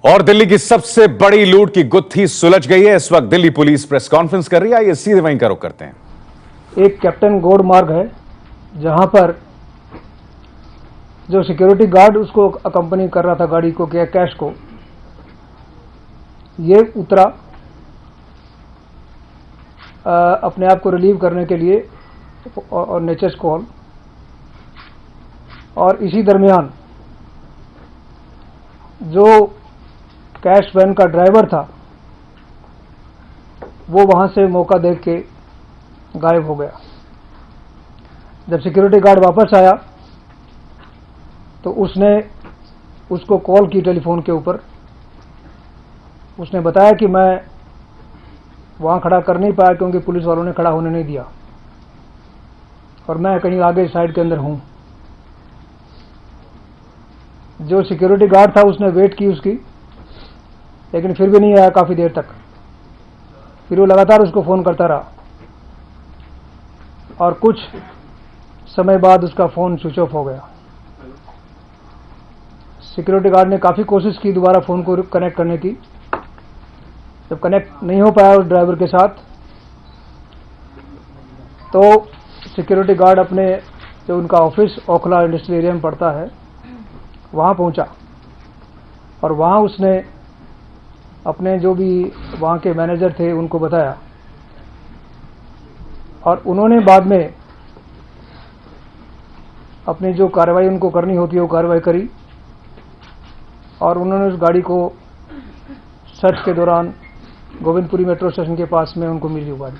और दिल्ली की सबसे बड़ी लूट की गुत्थी सुलझ गई है। इस वक्त दिल्ली पुलिस प्रेस कॉन्फ्रेंस कर रही है। आइए सीधे वहीं का रुख करते हैं। एक कैप्टन गौड़ मार्ग है जहां पर जो सिक्योरिटी गार्ड उसको अकंपनी कर रहा था गाड़ी को कैश को, ये उतरा अपने आप को रिलीव करने के लिए और नेचर्स कॉल। और इसी दरमियान जो कैश वैन का ड्राइवर था वो वहां से मौका देख के गायब हो गया। जब सिक्योरिटी गार्ड वापस आया तो उसने उसको कॉल की टेलीफोन के ऊपर। उसने बताया कि मैं वहां खड़ा कर नहीं पाया क्योंकि पुलिस वालों ने खड़ा होने नहीं दिया और मैं कहीं आगे साइड के अंदर हूं। जो सिक्योरिटी गार्ड था उसने वेट की उसकी, लेकिन फिर भी नहीं आया काफी देर तक। फिर वो लगातार उसको फोन करता रहा और कुछ समय बाद उसका फोन स्विच ऑफ हो गया। सिक्योरिटी गार्ड ने काफी कोशिश की दोबारा फोन को कनेक्ट करने की। जब कनेक्ट नहीं हो पाया उस ड्राइवर के साथ तो सिक्योरिटी गार्ड अपने जो उनका ऑफिस ओखला इंडस्ट्रियल एरिया में पड़ता है वहां पहुंचा और वहां उसने अपने जो भी वहां के मैनेजर थे उनको बताया और उन्होंने बाद में अपनी जो कार्रवाई उनको करनी होती है वो कार्रवाई करी और उन्होंने उस गाड़ी को सर्च के दौरान गोविंदपुरी मेट्रो स्टेशन के पास में उनको मिली वो गाड़ी।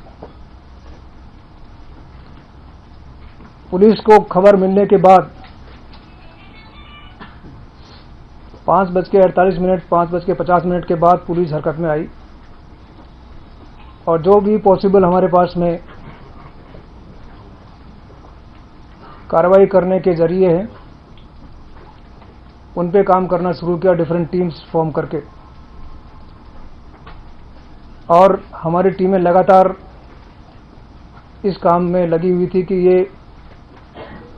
पुलिस को खबर मिलने के बाद 5:48, 5:50 के बाद पुलिस हरकत में आई और जो भी पॉसिबल हमारे पास में कार्रवाई करने के जरिए हैं उन पे काम करना शुरू किया, डिफरेंट टीम्स फॉर्म करके। और हमारी टीमें लगातार इस काम में लगी हुई थी कि ये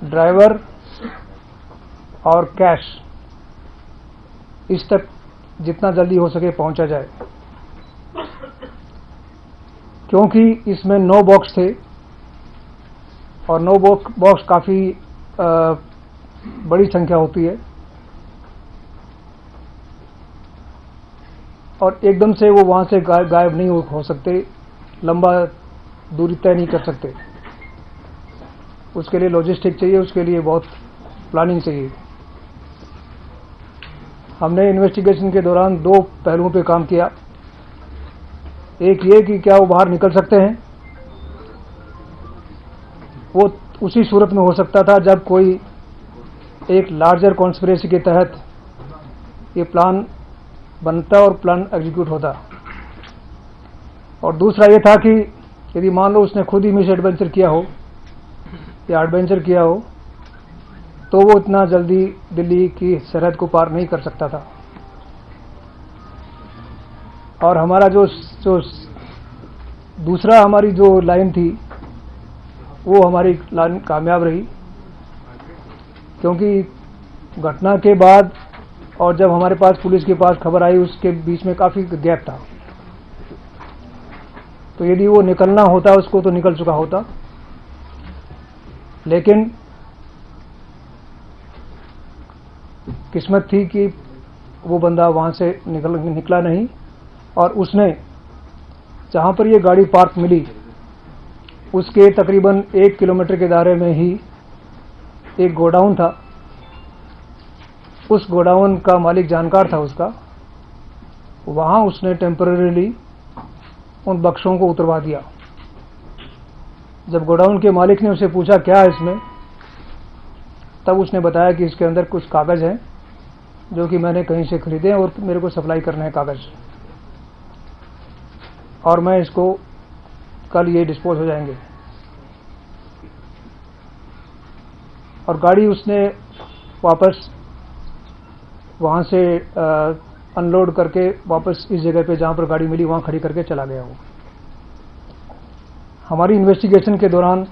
ड्राइवर और कैश इस तक जितना जल्दी हो सके पहुंचा जाए, क्योंकि इसमें 9 बॉक्स थे और 9 बॉक्स काफी बड़ी संख्या होती है और एकदम से वो वहां से गायब नहीं हो सकते, लंबा दूरी तय नहीं कर सकते। उसके लिए लॉजिस्टिक चाहिए, उसके लिए बहुत प्लानिंग चाहिए। हमने इन्वेस्टिगेशन के दौरान 2 पहलुओं पे काम किया। एक ये कि क्या वो बाहर निकल सकते हैं। वो उसी सूरत में हो सकता था जब कोई एक लार्जर कॉन्स्पिरेसी के तहत ये प्लान बनता और प्लान एग्जीक्यूट होता। और दूसरा ये था कि यदि मान लो उसने खुद ही मिस एडवेंचर किया हो या एडवेंचर किया हो तो वो इतना जल्दी दिल्ली की सरहद को पार नहीं कर सकता था। और हमारा जो दूसरा हमारी जो लाइन थी वो हमारी लाइन कामयाब रही, क्योंकि घटना के बाद और जब हमारे पास पुलिस के पास खबर आई उसके बीच में काफी गैप था। तो यदि वो निकलना होता उसको तो निकल चुका होता, लेकिन किस्मत थी कि वो बंदा वहां से निकला नहीं और उसने जहां पर ये गाड़ी पार्क मिली उसके तकरीबन 1 किलोमीटर के दायरे में ही एक गोडाउन था। उस गोडाउन का मालिक जानकार था उसका, वहां उसने टेम्परेरीली उन बक्सों को उतरवा दिया। जब गोडाउन के मालिक ने उसे पूछा क्या है इसमें, तब उसने बताया कि इसके अंदर कुछ कागज हैं जो कि मैंने कहीं से खरीदे और मेरे को सप्लाई करने हैं कागज, और मैं इसको कल ये डिस्पोज हो जाएंगे। और गाड़ी उसने वापस वहां से अनलोड करके वापस इस जगह पे जहां पर गाड़ी मिली वहां खड़ी करके चला गया वो। हमारी इन्वेस्टिगेशन के दौरान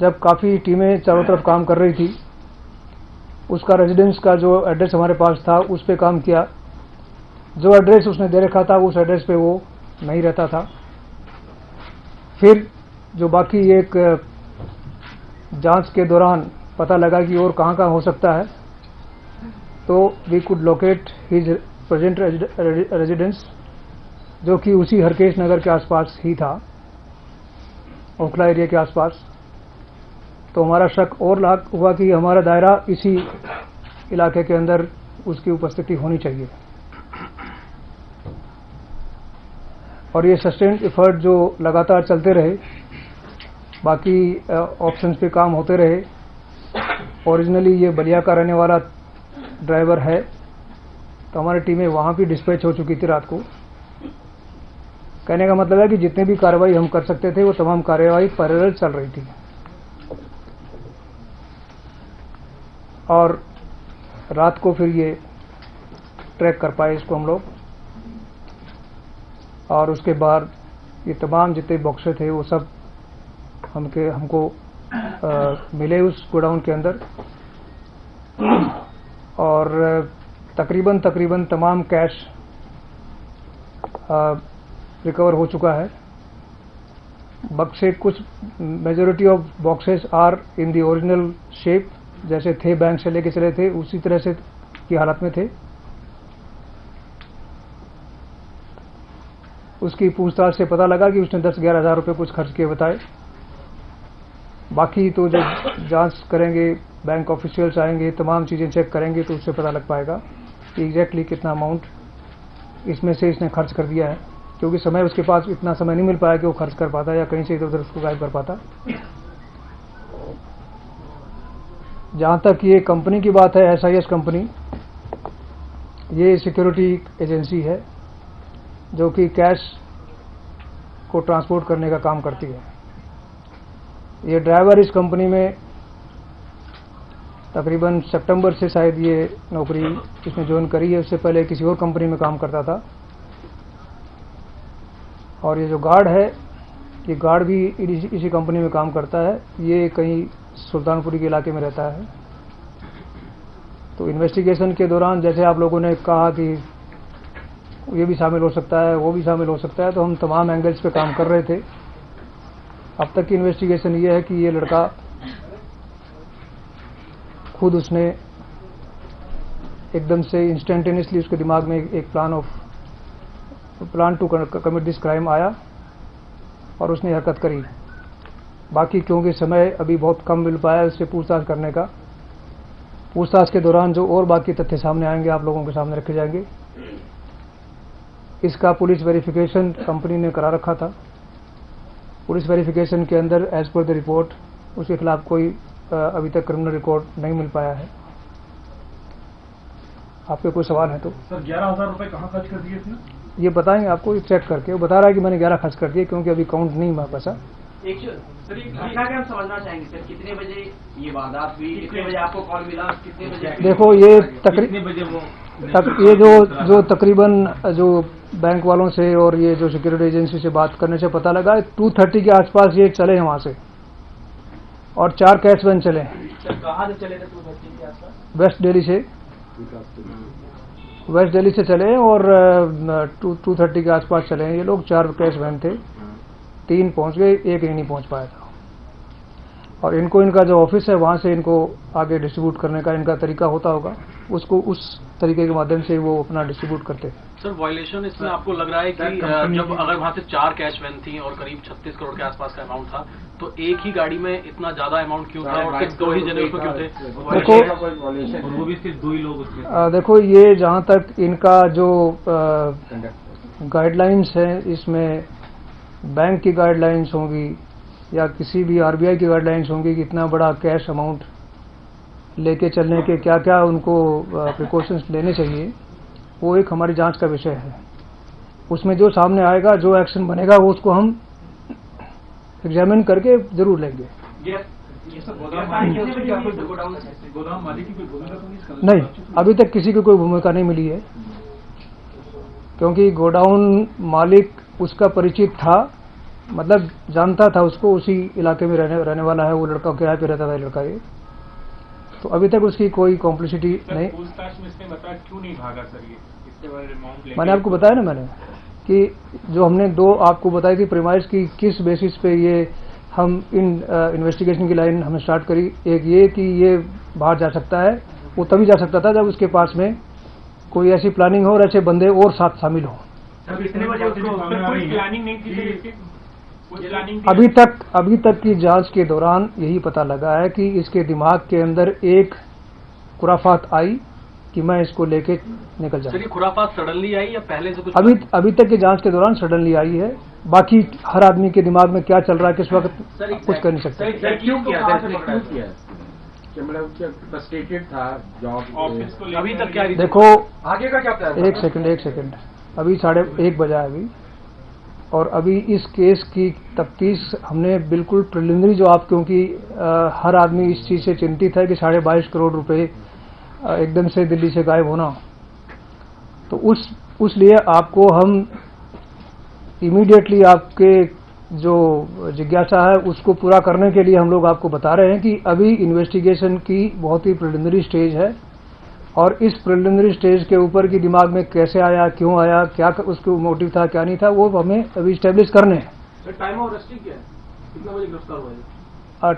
जब काफ़ी टीमें चारों तरफ काम कर रही थी, उसका रेजिडेंस का जो एड्रेस हमारे पास था उस पे काम किया जो एड्रेस उसने दे रखा था उस एड्रेस पे वो नहीं रहता था। फिर जो बाकी एक जांच के दौरान पता लगा कि और कहाँ हो सकता है, तो we could locate his present residence, जो कि उसी हरकेश नगर के आसपास ही था, ओखला एरिया के आसपास। तो हमारा शक और हुआ कि हमारा दायरा इसी इलाके के अंदर उसकी उपस्थिति होनी चाहिए। और ये सस्टेन्ड एफर्ट जो लगातार चलते रहे, बाकी ऑप्शंस पे काम होते रहे। ओरिजिनली ये बलिया का रहने वाला ड्राइवर है, तो हमारी टीमें वहाँ भी डिस्पैच हो चुकी थी रात को। कहने का मतलब है कि जितनी भी कार्रवाई हम कर सकते थे वो तमाम कार्रवाई पैरेलल चल रही थी। और रात को फिर ये ट्रैक कर पाए इसको हम लोग, और उसके बाद ये तमाम जितने बॉक्सेस थे वो सब हमको मिले उस गोडाउन के अंदर। और तकरीबन तमाम कैश रिकवर हो चुका है। बक्से कुछ majority of boxes are in the original shape, जैसे थे बैंक से लेके चले थे उसी तरह से की हालत में थे। उसकी पूछताछ से पता लगा कि उसने 10-11 हज़ार रुपये कुछ खर्च किए बताए। बाकी तो जब जांच करेंगे, बैंक ऑफिशियल्स आएंगे, तमाम चीज़ें चेक करेंगे, तो उससे पता लग पाएगा कि एग्जैक्टली कितना अमाउंट इसमें से इसने खर्च कर दिया है। क्योंकि समय उसके पास इतना समय नहीं मिल पाया कि वो खर्च कर पाता या कहीं से इधर उधर उसको गायब कर पाता। जहाँ तक ये कंपनी की बात है, SIS कंपनी, ये सिक्योरिटी एजेंसी है जो कि कैश को ट्रांसपोर्ट करने का काम करती है। ये ड्राइवर इस कंपनी में तकरीबन सितंबर से शायद ये नौकरी इसने ज्वाइन करी है। उससे पहले किसी और कंपनी में काम करता था। और ये जो गार्ड है, ये गार्ड भी इसी कंपनी में काम करता है। ये कहीं सुल्तानपुरी के इलाके में रहता है। तो इन्वेस्टिगेशन के दौरान जैसे आप लोगों ने कहा कि ये भी शामिल हो सकता है, वो भी शामिल हो सकता है, तो हम तमाम एंगल्स पे काम कर रहे थे। अब तक की इन्वेस्टिगेशन ये है कि ये लड़का खुद उसने एकदम से इंस्टेंटेनियसली उसके दिमाग में एक plan to commit this crime आया और उसने हरकत करी। बाकी क्योंकि समय अभी बहुत कम मिल पाया उससे पूछताछ करने का, पूछताछ के दौरान जो और बाकी तथ्य सामने आएंगे आप लोगों के सामने रखे जाएंगे। इसका पुलिस वेरिफिकेशन कंपनी ने करा रखा था। पुलिस वेरिफिकेशन के अंदर एज पर द रिपोर्ट उसके खिलाफ कोई अभी तक क्रिमिनल रिकॉर्ड नहीं मिल पाया है। आपके कोई सवाल है तो? सर 11,000 रुपए कहाँ खर्च कर दिए थे? ये बताएंगे आपको, चेक करके। वो बता रहा है कि मैंने 11 खर्च कर दिए क्योंकि अभी काउंट नहीं हुआ पैसा। सर एक घटना के हम समझना चाहेंगे सर, कितने बजे ये वारदात हुई, कितने बजे आपको कॉल मिला, कितने बजे? देखो ये कितने बजे वो ये जो तकरीबन जो बैंक वालों से और ये जो सिक्योरिटी एजेंसी से बात करने से पता लगा 2:30 के आसपास ये चले हैं वहाँ से, और 4 कैश वैन चले। सर कहाँ से चले थे 2:30 के आसपास? वेस्ट दिल्ली से चले और 2:30 के आसपास चले हैं ये लोग। 4 कैश वैन थे, 3 पहुंच गए, 1 ही नहीं पहुंच पाया था। और इनको इनका जो ऑफिस है वहां से इनको आगे डिस्ट्रीब्यूट करने का इनका तरीका होता होगा, उसको उस तरीके के माध्यम से वो अपना डिस्ट्रीब्यूट करते हैं। सर वायलेशन इसमें आपको लग रहा है कि जब अगर वहाँ से 4 कैश वैन थी और करीब 36 करोड़ के आसपास का अमाउंट था, तो एक ही गाड़ी में इतना ज्यादा अमाउंट क्यों था और सिर्फ 2 ही जने उसमें क्यों थे? देखो वो भी सिर्फ 2 ही लोग उसके। देखो ये जहाँ तक इनका जो गाइडलाइंस है, इसमें बैंक की गाइडलाइंस होंगी या किसी भी RBI की गाइडलाइंस होंगी कि इतना बड़ा कैश अमाउंट लेके चलने के क्या क्या उनको प्रिकॉशंस लेने चाहिए, वो एक हमारी जांच का विषय है। उसमें जो सामने आएगा, जो एक्शन बनेगा, वो उसको हम एग्जामिन करके जरूर लेंगे। गोदाम मालिक की कोई भूमिका तो नहीं इसका? नहीं, अभी तक किसी की कोई भूमिका नहीं मिली है, क्योंकि गोडाउन मालिक उसका परिचित था, मतलब जानता था उसको, उसी इलाके में रहने वाला है वो लड़का, किराए पे रहता था लड़का ये। तो अभी तक उसकी कोई कॉम्प्लिसिटी नहीं। पूछताछ में इसने बताया क्यों नहीं भागा सर, ये इतने बड़े अमाउंट मैंने आपको बताया ना मैंने कि जो हमने दो आपको बताई थी प्रीमाइस की किस बेसिस पे ये हम इन इन्वेस्टिगेशन की लाइन हमने स्टार्ट करी। एक ये कि ये बाहर जा सकता है, वो तभी जा सकता था जब उसके पास में कोई ऐसी प्लानिंग हो और ऐसे बंदे और साथ शामिल हों। कितने बजे उसको कोई प्लानिंग नहीं थी सर इसकी? कोई प्लानिंग अभी तक की जांच के दौरान यही पता लगा है कि इसके दिमाग के अंदर एक खुराफात आई कि मैं इसको लेके निकल जाऊं। चलिए, खुराफात सडनली आई या पहले से कुछ? अभी तक की जांच के दौरान सडनली आई है। बाकी हर आदमी के दिमाग में क्या चल रहा है किस वक्त कुछ कर नहीं सकते। क्यों किया मतलब फ्रस्ट्रेटेड था जॉब ऑफिस को अभी तक क्या? देखो आगे का क्या प्लान? एक सेकंड अभी 1:30 बजा है अभी, और अभी इस केस की तफ्तीश हमने बिल्कुल प्रिलिमिनरी जो आप, क्योंकि हर आदमी इस चीज़ से चिंतित है कि 22.5 करोड़ रुपए एकदम से दिल्ली से गायब होना, तो उस लिए आपको हम इमीडिएटली आपके जो जिज्ञासा है उसको पूरा करने के लिए हम लोग आपको बता रहे हैं कि अभी इन्वेस्टिगेशन की बहुत ही प्रिलिमिनरी स्टेज है, और इस प्रिलिमिनरी स्टेज के ऊपर की दिमाग में कैसे आया, क्यों आया, क्या उसको मोटिव था, क्या नहीं था, वो हमें अभी स्टेब्लिश करने हैं। सर, टाइम ऑफ अरेस्टिंग क्या है? कितना बजे गिरफ्तार हुआ है?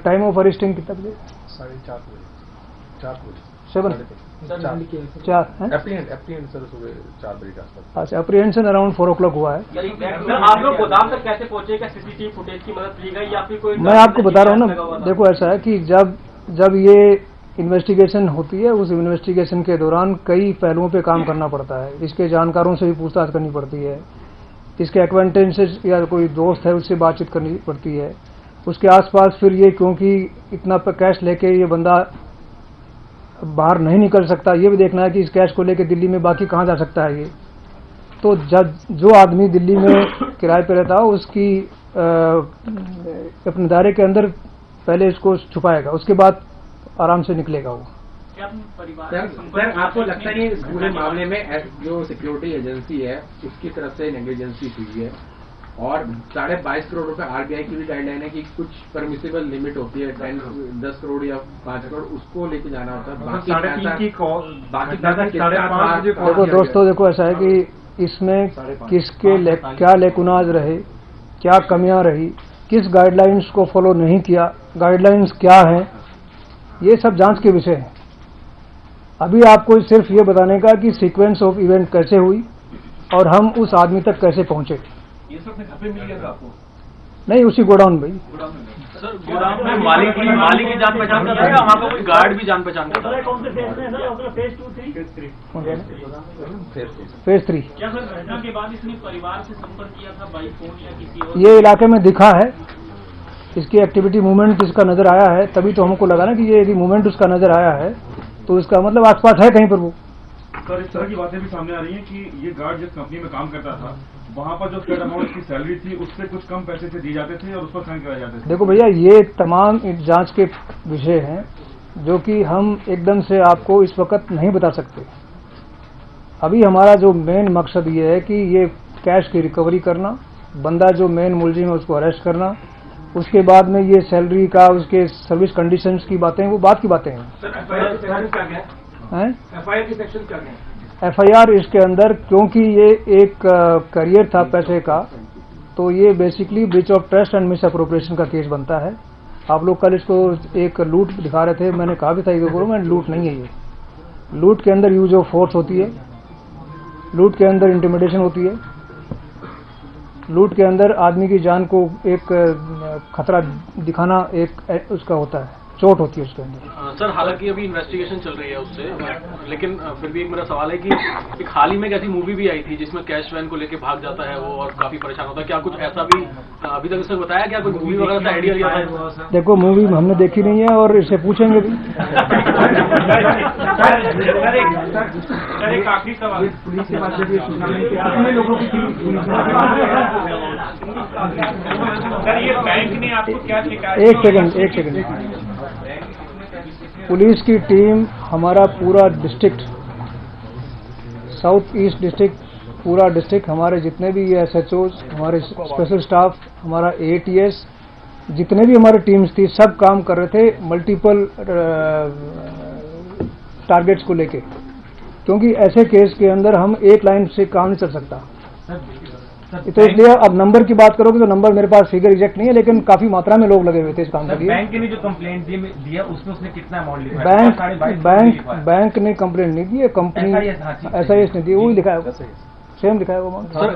टाइम ऑफ अरेस्टिंग कितना बजे? 4:30 बजे 4 एप्रीहेंड सर सुबह 4 बजे के आसपास। अच्छा, अप्रीहेंशन अराउंड 4 o'clock हुआ है। सर आप लोग गोदाम तक कैसे पहुंचे? क्या सीसीटीवी फुटेज की मदद ली गई या फिर कोई? मैं आपको बता रहा हूँ ना, देखो ऐसा है कि जब ये इन्वेस्टिगेशन होती है, उस इन्वेस्टिगेशन के दौरान कई पहलुओं पे काम करना पड़ता है। इसके जानकारों से भी पूछताछ करनी पड़ती है, इसके एक्वेंटेंसेस या कोई दोस्त है उससे बातचीत करनी पड़ती है, उसके आसपास फिर ये क्योंकि इतना कैश लेके ये बंदा बाहर नहीं निकल सकता, ये भी देखना है कि इस कैश को लेके दिल्ली में बाकी कहाँ जा सकता है ये। तो जब जो आदमी दिल्ली में किराए पे रहता हो उसकी अपने दायरे के अंदर पहले इसको छुपाएगा, उसके बाद आराम से निकलेगा वो। सर आपको लगता नहीं इस पूरे मामले में जो सिक्योरिटी एजेंसी है उसकी तरफ से नेग्लिजेंसी हुई है, और 22.5 करोड़ रुपए आरबीआई की भी गाइडलाइन है कि कुछ परमिसिबल लिमिट होती है 10 करोड़ या 5 करोड़, उसको लेके जाना होता है। देखो दोस्तों, देखो ऐसा है कि इसमें किसके क्या लेकुनाज रहे, क्या कमियां रही, किस गाइडलाइंस को फॉलो नहीं किया, गाइडलाइंस क्या है, ये सब जांच के विषय है। अभी आपको सिर्फ ये बताने का कि सीक्वेंस ऑफ इवेंट कैसे हुई और हम उस आदमी तक कैसे पहुंचे। ये सब घर पे मिल गया था आपको? नहीं, उसी गोडाउन में। सर, गोदाम में मालिक की जान पहचान का था या वहाँ का कोई गार्ड भी जान पहचान का था? फेज 3। क्या सर घटना के बाद इसने परिवार से संपर्क किया था बाई फोन या किसी और? ये इलाके में दिखा है, इसकी एक्टिविटी मूवमेंट इसका नजर आया है, तभी तो हमको लगा ना कि ये यदि मूवमेंट उसका नजर आया है तो इसका मतलब आसपास है कहीं पर वो। सर इस तरह की बातें भी सामने आ रही हैं कि ये गार्ड जिस कंपनी में काम करता था वहाँ पर जो फेड अमाउंट की सैलरी थी उससे कुछ कम पैसे से दी जाते थे और उस पर साइन कराए जाते थे। देखो भैया, ये तमाम जांच के विषय हैं जो कि हम एकदम से आपको इस वक्त नहीं बता सकते। अभी हमारा जो मेन मकसद ये है कि ये कैश की रिकवरी करना, बंदा जो मेन मुलजिम है उसको अरेस्ट करना, उसके बाद में ये सैलरी का, उसके सर्विस कंडीशंस की बातें, वो बात की बातें हैं। एफआईआर की सेक्शन क्या है? एफआईआर इसके अंदर, क्योंकि ये एक करियर था पैसे का, तो ये basically breach of trust and miss appropriation का केस बनता है। आप लोग कल इसको एक लूट दिखा रहे थे, मैंने कहा भी था गवर्नमेंट लूट नहीं है। ये लूट के अंदर यूज ऑफ फोर्स होती है, लूट के अंदर इंटिमिडेशन होती है, लूट के अंदर आदमी की जान को एक खतरा दिखाना एक उसका होता है, चोट होती है उसके अंदर। सर, हालांकि अभी इन्वेस्टिगेशन चल रही है उससे, लेकिन फिर भी एक मेरा सवाल है कि एक हाल ही में एक ऐसी मूवी भी आई थी जिसमें कैश वैन को लेके भाग जाता है वो और काफी परेशान होता है, क्या कुछ ऐसा भी अभी तक इसने बताया, क्या कोई मूवी वगैरह से आइडिया लिया था? देखो, मूवी हमने देखी नहीं है और इससे पूछेंगे भी। सर एक आखिरी सवाल, पुलिस के पास सर ये बैंक ने आपको क्या शिकायत? एक सेकंड। पुलिस की टीम, हमारा पूरा डिस्ट्रिक्ट, साउथ ईस्ट डिस्ट्रिक्ट, पूरा डिस्ट्रिक्ट, हमारे जितने भी SHOs, हमारे स्पेशल स्टाफ, हमारा ATS, जितने भी हमारे टीम्स थी, सब काम कर रहे थे मल्टीपल टारगेट्स को लेके, क्योंकि ऐसे केस के अंदर हम एक लाइन से काम नहीं चल सकता। तो इसलिए अब नंबर की बात करोगे तो नंबर मेरे पास फिगर एग्जैक्ट नहीं है, लेकिन काफी मात्रा में लोग लगे हुए थे इस काम के लिए। बैंक ने जो कंप्लेंट दिया उसमें उसने कितना अमाउंट लिखा है? बैंक ने कंप्लेंट नहीं दी है, कंपनी SIS ने दी, वही लिखा है, सेम लिखा है वो अमाउंट। सर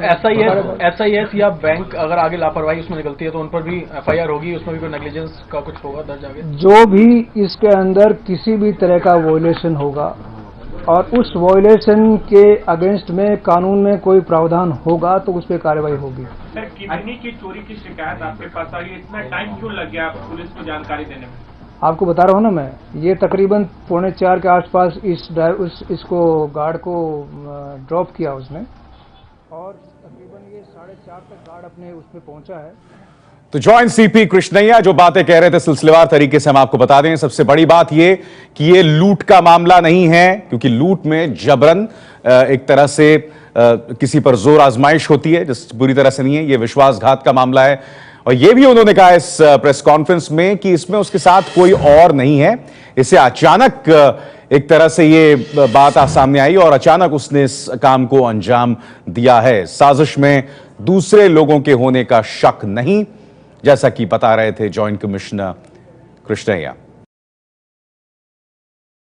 SIS या बैंक अगर आगे लापरवाही उसमें निकलती है तो उन पर भी FIR होगी, उसमें भी कोई नेग्लिजेंस का कुछ होगा दर्ज आगे? जो भी इसके अंदर किसी भी तरह का वॉयलेशन होगा और उस वॉयलेशन के अगेंस्ट में कानून में कोई प्रावधान होगा तो उस पर कार्रवाई होगी। सर, किडनी की चोरी की शिकायत आपके पास आई, इतना टाइम क्यों लग गया पुलिस को जानकारी देने में? आपको बता रहा हूँ ना मैं, ये तकरीबन 3:45 के आसपास इसको गार्ड को ड्रॉप किया उसने, और तकरीबन ये 4:30 तक गार्ड अपने उसमें पहुंचा है। तो जॉइंट CP कृष्णैया जो बातें कह रहे थे सिलसिलेवार तरीके से हम आपको बता दें। सबसे बड़ी बात यह कि यह लूट का मामला नहीं है, क्योंकि लूट में जबरन एक तरह से किसी पर जोर आजमाइश होती है, जिस पूरी तरह से नहीं है। यह विश्वासघात का मामला है, और यह भी उन्होंने कहा इस प्रेस कॉन्फ्रेंस में कि इसमें उसके साथ कोई और नहीं है। इसे अचानक एक तरह से ये बात सामने आई और अचानक उसने इस काम को अंजाम दिया है। साजिश में दूसरे लोगों के होने का शक नहीं, जैसा कि बता रहे थे जॉइंट कमिश्नर कृष्णैया।